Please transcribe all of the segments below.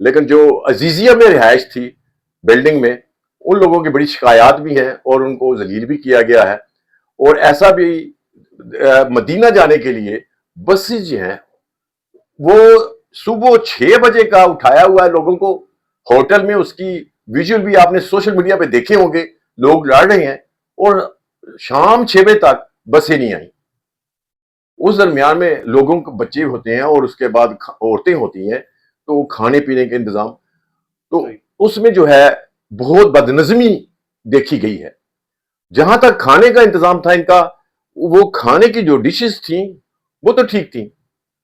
لیکن جو عزیزیہ میں رہائش تھی بلڈنگ میں، ان لوگوں کی بڑی شکایات بھی ہیں اور ان کو ذلیل بھی کیا گیا ہے. اور ایسا بھی مدینہ جانے کے لیے بسز جو ہیں وہ صبح 6 بجے کا اٹھایا ہوا ہے لوگوں کو ہوٹل میں. اس کی ویژول بھی آپ نے سوشل میڈیا پہ دیکھے ہوں گے، لوگ لڑ رہے ہیں اور شام 6 بجے تک بسیں نہیں آئیں. اس درمیان میں لوگوں کے بچے ہوتے ہیں اور اس کے بعد عورتیں ہوتی ہیں، تو کھانے پینے کے انتظام، تو اس میں جو ہے بہت بدنظمی دیکھی گئی ہے. جہاں تک کھانے کا انتظام تھا ان کا، وہ کھانے کی جو ڈشز تھیں وہ تو ٹھیک تھیں،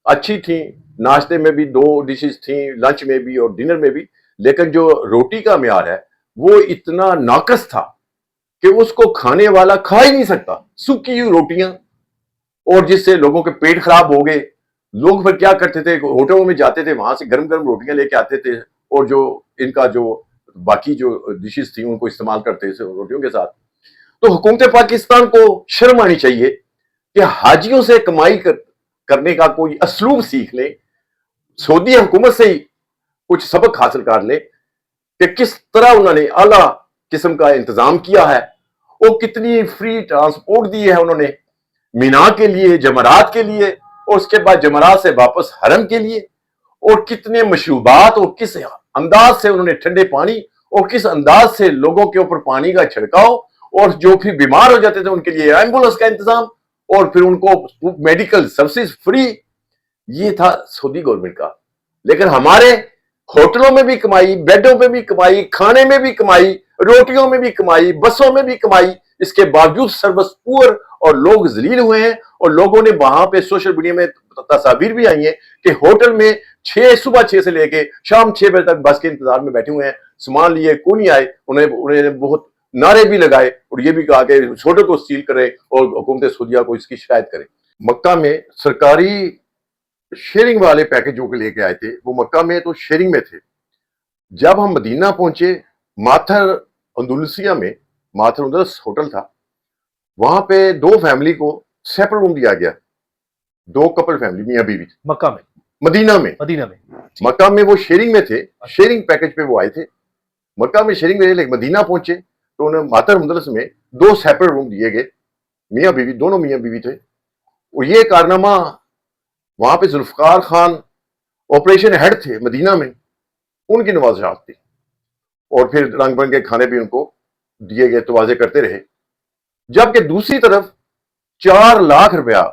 اچھی تھیں. ناشتے میں بھی 2 ڈشز تھیں، لنچ میں بھی اور ڈنر میں بھی. لیکن جو روٹی کا معیار ہے وہ اتنا ناقص تھا کہ اس کو کھانے والا کھا ہی نہیں سکتا. سوکھی ہوئی روٹیاں، اور جس سے لوگوں کے پیٹ خراب ہو گئے. لوگ پھر کیا کرتے تھے، ہوٹلوں میں جاتے تھے، وہاں سے گرم گرم روٹیاں لے کے آتے تھے اور جو ان کا جو باقی جو ڈشز تھیں ان کو استعمال کرتے تھے روٹیوں کے ساتھ. تو حکومت پاکستان کو شرم آنی چاہیے کہ حاجیوں سے کمائی کرنے کا کوئی اسلوب سیکھ لے، سعودی حکومت سے ہی کچھ سبق حاصل کر لے کہ کس طرح انہوں نے اعلیٰ قسم کا انتظام کیا ہے، اور کتنی فری ٹرانسپورٹ دی ہے انہوں نے مینا کے لیے، جمرات کے لیے، اور اس کے بعد جمرات سے واپس حرم کے لیے. اور کتنے مشروبات اور کس انداز سے انہوں نے ٹھنڈے پانی اور کس انداز سے لوگوں کے اوپر پانی کا چھڑکاؤ، اور جو پھر بیمار ہو جاتے تھے ان کے لیے ایمبولینس کا انتظام، اور پھر ان کو میڈیکل سروسز فری. یہ تھا سعودی گورنمنٹ کا. لیکن ہمارے ہوٹلوں میں بھی کمائی، بیڈوں میں بھی کمائی، کھانے میں بھی کمائی، روٹیوں میں بھی کمائی، بسوں میں بھی کمائی. اس کے باوجود سروس پور اور لوگ ذلیل ہوئے ہیں. اور لوگوں نے وہاں پہ سوشل میڈیا میں تصاویر بھی آئی ہیں کہ ہوٹل میں صبح 6 سے لے کے شام 6 بجے تک بس کے انتظار میں بیٹھے ہوئے ہیں. سامان لیے کوئی نہیں آئے. انہیں بہت نعرے بھی لگائے اور یہ بھی کہا کہ ہوٹل کو سیل کرے اور حکومت سعودیہ کو اس کی شکایت کرے. مکہ میں سرکاری شیئرنگ والے پیکج جو لے کے آئے تھے وہ مکہ میں تو شیئرنگ میں تھے. جب ہم مدینہ پہنچے، ماتھر اندلسیہ میں ماتھر اندلس ہوٹل تھا، وہاں پہ 2 فیملی کو سیپریٹ روم دیا گیا. 2 کپل فیملی میاں بیوی تھے مکہ میں، مدینہ میں. مکہ میں وہ شیئرنگ میں تھے، شیئرنگ پیکج پہ وہ آئے تھے. مکہ میں شیئرنگ میں، لیکن مدینہ پہنچے تو انہیں ماتھر اندلس میں 2 سیپریٹ روم دیے گئے. میاں بیوی، دونوں میاں بیوی تھے. اور یہ کارنامہ وہاں پہ ذوالفقار خان آپریشن ہیڈ تھے مدینہ میں، ان کی نوازشات تھی. اور پھر رنگ برنگ کے کھانے بھی ان کو دیے گئے، توازے کرتے رہے. جبکہ دوسری طرف 4 لاکھ روپیہ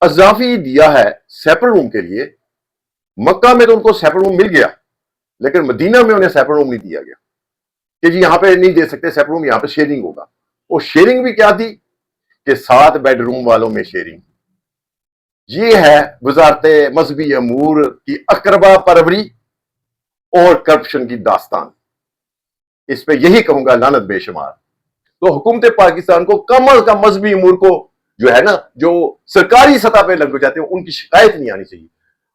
اضافی دیا ہے سیپریٹ روم کے لیے. مکہ میں تو ان کو سیپریٹ روم مل گیا، لیکن مدینہ میں انہیں سیپریٹ روم نہیں دیا گیا کہ جی یہاں پہ نہیں دے سکتے سیپریٹ روم، یہاں پہ شیئرنگ ہوگا. اور شیئرنگ بھی کیا تھی کہ 7 بیڈ روم والوں میں شیئرنگ. یہ ہے وزارت مذہبی امور کی اقربا پروری اور کرپشن کی داستان. اس پہ یہی کہوں گا لعنت بے شمار. تو حکومت پاکستان کو کم از کم مذہبی امور کو جو ہے نا، جو سرکاری سطح پہ لگ جاتے ہیں ان کی شکایت نہیں آنی چاہیے.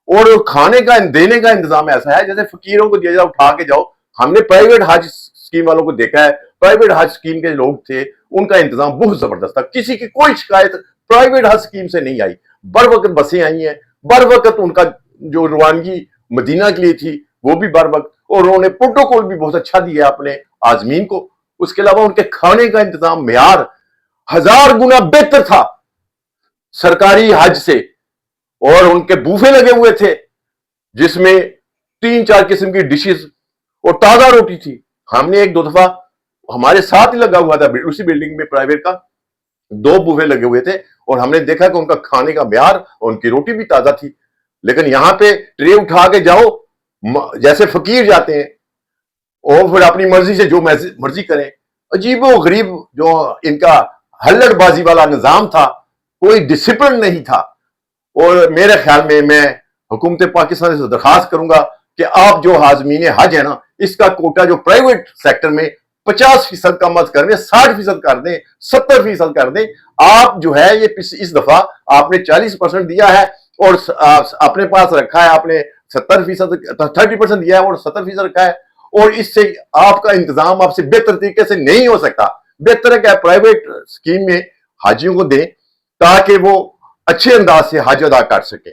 اور کھانے کا دینے کا انتظام ایسا ہے جیسے فقیروں کو دیا جاؤ، اٹھا کے جاؤ. ہم نے پرائیویٹ حج اسکیم والوں کو دیکھا ہے، پرائیویٹ حج اسکیم کے لوگ تھے، ان کا انتظام بہت زبردست تھا. کسی کی کوئی شکایت پرائیویٹ حج اسکیم سے نہیں آئی. بر وقت بسیں آئی ہیں، بر وقت ان کا جو روانگی مدینہ کے لیے تھی وہ بھی بر وقت، اور انہوں نے پروٹوکول بھی بہت اچھا دیا اپنے عازمین کو. اس کے علاوہ ان کے کھانے کا انتظام معیار 1000 گنا بہتر تھا سرکاری حج سے. اور ان کے بوفے لگے ہوئے تھے جس میں 3-4 قسم کی ڈشز اور تازہ روٹی تھی. ہم نے 1-2 دفعہ، ہمارے ساتھ ہی لگا ہوا تھا اسی بلڈنگ میں پرائیویٹ کا، 2 بوفے لگے ہوئے تھے، اور ہم نے دیکھا کہ ان کا کھانے کا معیار اور ان کی روٹی بھی تازہ تھی. لیکن یہاں پہ ٹرے اٹھا کے جاؤ جیسے فقیر جاتے ہیں، اور پھر اپنی مرضی سے جو مرضی کریں. عجیب و غریب جو ان کا ہلڑ بازی والا نظام تھا، کوئی ڈسپلن نہیں تھا. اور میرے خیال میں حکومت پاکستان سے درخواست کروں گا کہ آپ جو عازمین حج ہے نا، اس کا کوٹا جو پرائیویٹ سیکٹر میں 50% کم از کر دیں، 60% کر دیں، 70% کر دیں. آپ جو ہے یہ اس دفعہ آپ نے 40% دیا ہے اور اپنے پاس رکھا ہے، آپ نے 30% دیا ہے اور 70% رکھا ہے. اور اس سے آپ کا انتظام آپ سے بہتر طریقے سے نہیں ہو سکتا. بہتر ہے کہ آپ پرائیویٹ اسکیم میں حاجیوں کو دیں تاکہ وہ اچھے انداز سے حج ادا کر سکیں.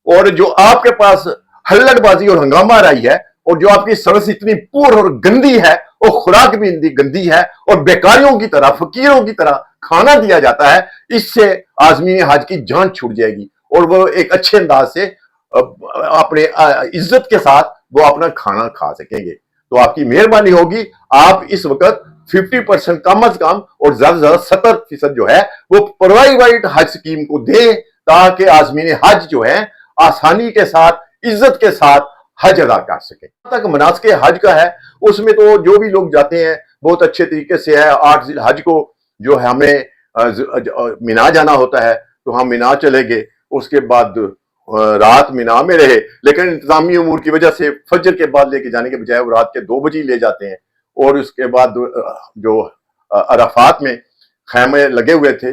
اور جو آپ کے پاس ہلڑ بازی اور ہنگامہ رائی ہے اور جو آپ کی سروس اتنی پور اور گندی ہے اور خوراک بھی گندی ہے اور بیکاریوں کی طرح فقیروں کی طرح کھانا دیا جاتا ہے، اس سے عازمین حج کی جان چھوٹ جائے گی اور وہ ایک اچھے انداز سے اپنے عزت کے ساتھ وہ اپنا کھانا کھا سکیں گے۔ تو آپ کی مہربانی ہوگی، آپ اس وقت 50% کم از کم اور زیادہ سے زیادہ 70% جو ہے وہ پرائیویٹ حج سکیم کو دیں، تاکہ عازمین حج جو ہے آسانی کے ساتھ عزت کے ساتھ حج ادا کر سکیں۔ تک مناسک حج کا ہے، اس میں تو جو بھی لوگ جاتے ہیں بہت اچھے طریقے سے ہے۔ 8 ذی الحج کو جو ہے ہمیں مینا جانا ہوتا ہے، تو ہم مینا چلے گئے، اس کے بعد رات مینا میں رہے، لیکن انتظامی امور کی وجہ سے فجر کے بعد لے کے جانے کے بجائے وہ رات کے 2 بجے لے جاتے ہیں، اور اس کے بعد جو عرفات میں خیمے لگے ہوئے تھے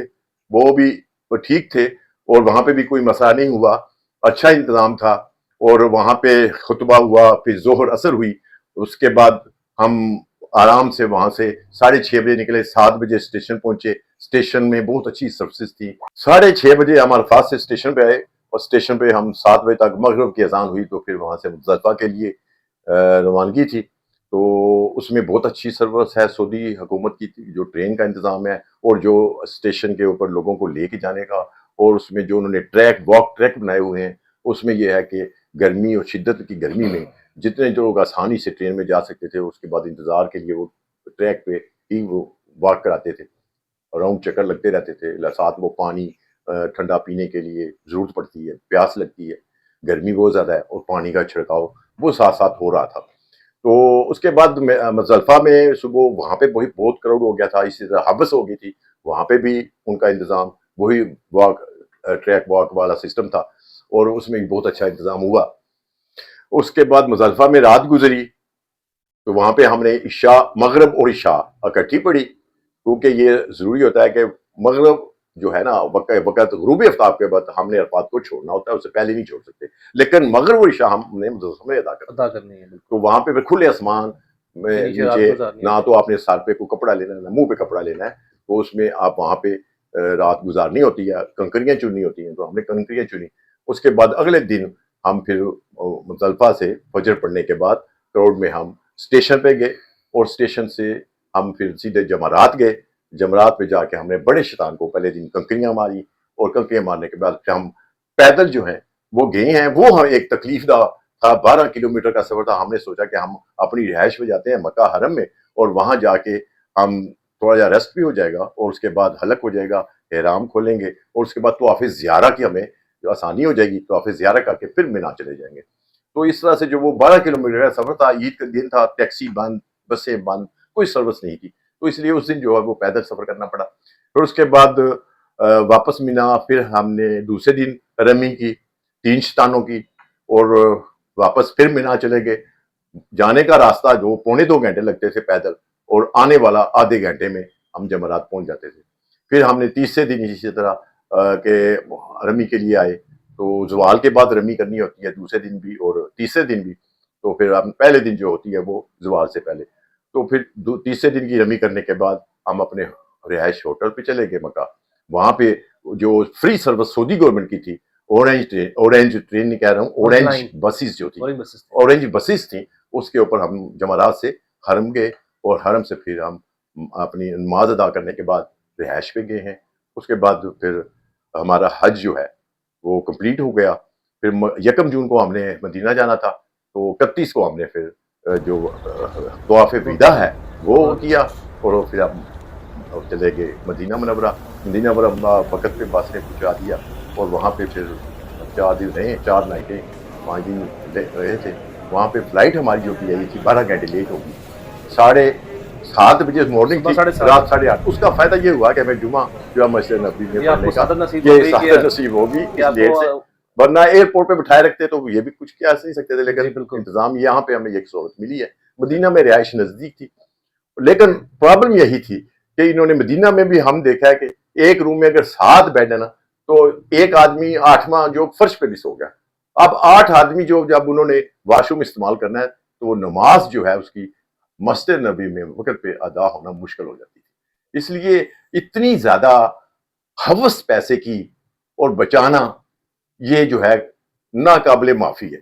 وہ بھی ٹھیک تھے، اور وہاں پہ بھی کوئی مسئلہ نہیں ہوا، اچھا انتظام تھا، اور وہاں پہ خطبہ ہوا، پھر ظہر اثر ہوئی، اس کے بعد ہم آرام سے وہاں سے 6:30 بجے نکلے، 7 بجے اسٹیشن پہنچے۔ اسٹیشن میں بہت اچھی سروسز تھی، 6:30 بجے ہم عرفات سے اسٹیشن پہ آئے، اور اسٹیشن پہ ہم 7 بجے تک مغرب کی اذان ہوئی، تو پھر وہاں سے مزدلفہ کے لیے روانگی تھی۔ تو اس میں بہت اچھی سروس ہے سعودی حکومت کی، جو ٹرین کا انتظام ہے اور جو اسٹیشن کے اوپر لوگوں کو لے کے جانے کا، اور اس میں جو انہوں نے ٹریک بنائے ہوئے ہیں، اس میں یہ ہے کہ گرمی اور شدت کی گرمی میں جتنے جو لوگ آسانی سے ٹرین میں جا سکتے تھے، اس کے بعد انتظار کے لیے وہ ٹریک پہ ہی وہ واک کراتے تھے، راؤنڈ چکر لگتے رہتے تھے، ساتھ وہ پانی ٹھنڈا پینے کے لیے ضرورت پڑتی ہے، پیاس لگتی ہے، گرمی بہت زیادہ ہے، اور پانی کا چھڑکاؤ وہ ساتھ ساتھ ہو رہا تھا۔ تو اس کے بعد مزدلفہ میں صبح وہاں پہ بہت کراؤڈ ہو گیا تھا، اسی طرح حبس ہو گئی تھی، وہاں پہ بھی ان کا انتظام وہی ٹریک واک والا سسٹم تھا، اور اس میں بہت اچھا انتظام ہوا۔ اس کے بعد مزدلفہ میں رات گزری، تو وہاں پہ ہم نے عشاء، مغرب اور عشاء اکٹھی پڑھی، کیونکہ یہ ضروری ہوتا ہے کہ مغرب جو ہے نا وقت غروب آفتاب کے بعد ہم نے عرفات کو چھوڑنا ہوتا ہے، اس سے پہلے نہیں چھوڑ سکتے، لیکن مغرب اور عشاء ہم نے مزدلفہ میں ادا کرنی ہے، بالکل۔ تو وہاں پہ پھر کھلے آسمان میں نیچے رات نیچے، گزارنی نہ ہے۔ تو آپ نے سر پہ کوئی کپڑا لینا ہے، نہ منہ پہ کپڑا لینا ہے، تو اس میں آپ وہاں پہ رات گزارنی ہوتی ہے، کنکریاں چننی ہوتی ہیں، تو ہم نے کنکریاں چنی۔ اس کے بعد اگلے دن ہم پھر مزدلفہ سے فجر پڑنے کے بعد کراؤڈ میں ہم اسٹیشن پہ گئے، اور اسٹیشن سے ہم پھر سیدھے جمرات گئے۔ جمرات پہ جا کے ہم نے بڑے شیطان کو پہلے دن کنکریاں ماری، اور کنکریاں مارنے کے بعد پھر ہم پیدل جو ہیں وہ گئے ہیں۔ وہ ہم ایک تکلیف دہ تھا، 12 کلومیٹر کا سفر تھا۔ ہم نے سوچا کہ ہم اپنی رہائش پہ جاتے ہیں مکہ حرم میں، اور وہاں جا کے ہم تھوڑا جا ریسٹ بھی ہو جائے گا، اور اس کے بعد حلق ہو جائے گا، احرام کھولیں گے، اور اس کے بعد طواف زیارہ کی ہمیں جو آسانی ہو جائے گی، طواف زیارہ کر کے پھر مینا چلے جائیں گے۔ تو اس طرح سے جو وہ 12 کلومیٹر کا سفر تھا، عید کا دن تھا، ٹیکسی بند، بسیں بند، کوئی سروس نہیں تھی، تو اس لیے اس دن جو ہے وہ پیدل سفر کرنا پڑا۔ پھر اس کے بعد واپس مینا، پھر ہم نے دوسرے دن رمی کی 3 شیطانوں کی، اور واپس پھر مینا چلے گئے۔ جانے کا راستہ جو 2.25 گھنٹے لگتے تھے پیدل، اور آنے والا آدھے گھنٹے میں ہم جمرات پہنچ جاتے تھے۔ پھر ہم نے تیسرے دن اسی طرح کہ رمی کے لیے آئے، تو زوال کے بعد رمی کرنی ہوتی ہے، دوسرے دن بھی اور تیسرے دن بھی، تو پھر ہم پہلے دن جو ہوتی ہے وہ زوال سے پہلے، تو پھر تیسرے دن کی رمی کرنے کے بعد ہم اپنے رہائش ہوٹل پہ چلے گئے مکہ۔ وہاں پہ جو فری سروس سعودی گورنمنٹ کی تھی، اورینج ٹرین نہیں کہہ رہا ہوں، اورینج بسیز جو تھی، اورینج بسیز تھیں، اس کے اوپر ہم جمرات سے حرم گئے، اور حرم سے پھر ہم اپنی نماز ادا کرنے کے بعد رہائش پہ گئے ہیں۔ اس کے بعد پھر ہمارا حج جو ہے وہ کمپلیٹ ہو گیا۔ پھر 1 جون کو ہم نے مدینہ جانا تھا، تو 31 کو ہم نے پھر جو طواف وداع ہے وہ کیا، اور پھر ہم چلے گئے مدینہ منورہ۔ مدینہ منورہ وقت پہ بس نے پہنچا دیا، اور وہاں پہ پھر 4 دن رہے، 4 نائٹیں 5 دن رہے تھے وہاں پہ۔ فلائٹ ہماری جو پی آئی تھی 12 گھنٹے لیٹ ہوگی، 7:30 بجے مارننگ تھی، رات 8:30۔ اس کا فائدہ یہ ہوا کہ ہمیں جمعہ مسجد نبوی میں پڑھنے کا یہ سعادت نصیب ہوگی اس لیٹ سے، ورنہ ایئرپورٹ پہ بٹھائے رکھتے تو یہ بھی کچھ کیا نہیں سکتے تھے، لیکن انتظام یہاں پہ ہمیں یہ سہولت ملی ہے۔ مدینہ میں رہائش نزدیک تھی، لیکن پرابلم یہی تھی کہ انہوں نے مدینہ میں بھی ہم دیکھا ہے کہ ایک روم میں اگر 7 بیڈ ہے نا، تو ایک آدمی 8واں جو فرش پہ بھی سو گیا۔ اب 8 آدمی جو جب انہوں نے واش روم استعمال کرنا ہے، تو وہ نماز جو ہے اس کی مسجد نبی میں وقت پہ ادا ہونا مشکل ہو جاتی تھی۔ اس لیے اتنی زیادہ ہوس پیسے کی اور بچانا، یہ جو ہے ناقابل معافی ہے۔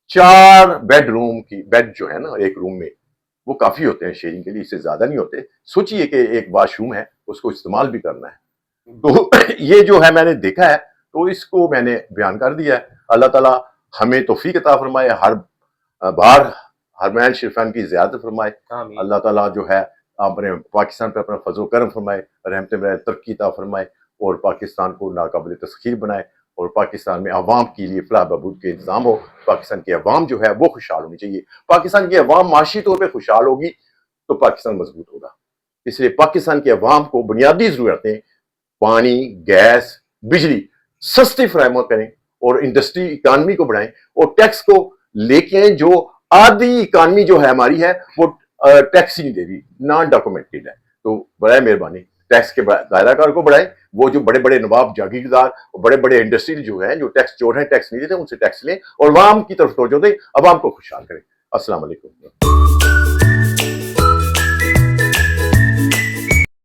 4 بیڈ روم کی بیڈ جو ہے نا ایک روم میں وہ کافی ہوتے ہیں شیئرنگ کے لیے, اس سے زیادہ نہیں ہوتے. سوچئے کہ ایک واش روم ہے, اس کو استعمال بھی کرنا ہے. تو یہ جو ہے میں نے دیکھا ہے تو اس کو میں نے بیان کر دیا ہے. اللہ تعالیٰ ہمیں توفیق عطا فرمائے, ہر بار حرمین شریفین کی زیارت فرمائے. آمین. اللہ تعالیٰ جو ہے اپنے پاکستان پہ اپنا فضل و کرم فرمائے, رحمت میں ترقی عطا فرمائے اور پاکستان کو ناقابل تسخیر بنائے, اور پاکستان میں عوام کے لیے فلاح بہبود کے انتظام ہو. پاکستان کی عوام جو ہے وہ خوشحال ہونی چاہیے. پاکستان کی عوام معاشی طور پہ خوشحال ہوگی تو پاکستان مضبوط ہوگا. اس لیے پاکستان کی عوام کو بنیادی ضرورتیں پانی, گیس, بجلی سستی فراہم کریں, اور انڈسٹری اکانومی کو بڑھائیں, اور ٹیکس کو لے کے آئیں. جو آدھی اکانومی جو ہے ہماری ہے وہ ٹیکس ہی نہیں دے رہی, نان ڈاکومنٹڈ ہے. تو برائے مہربانی ٹیکس کے دائرہ کار کو بڑھائیں. وہ جو بڑے بڑے نواب جاگیردار اور بڑے بڑے انڈسٹری جو ہیں جو ٹیکس چور ہیں, ٹیکس نہیں دیتے, ان سے ٹیکس لیں اور عوام کی طرف توجہ دیں, عوام کو خوشحال کریں. السلام علیکم.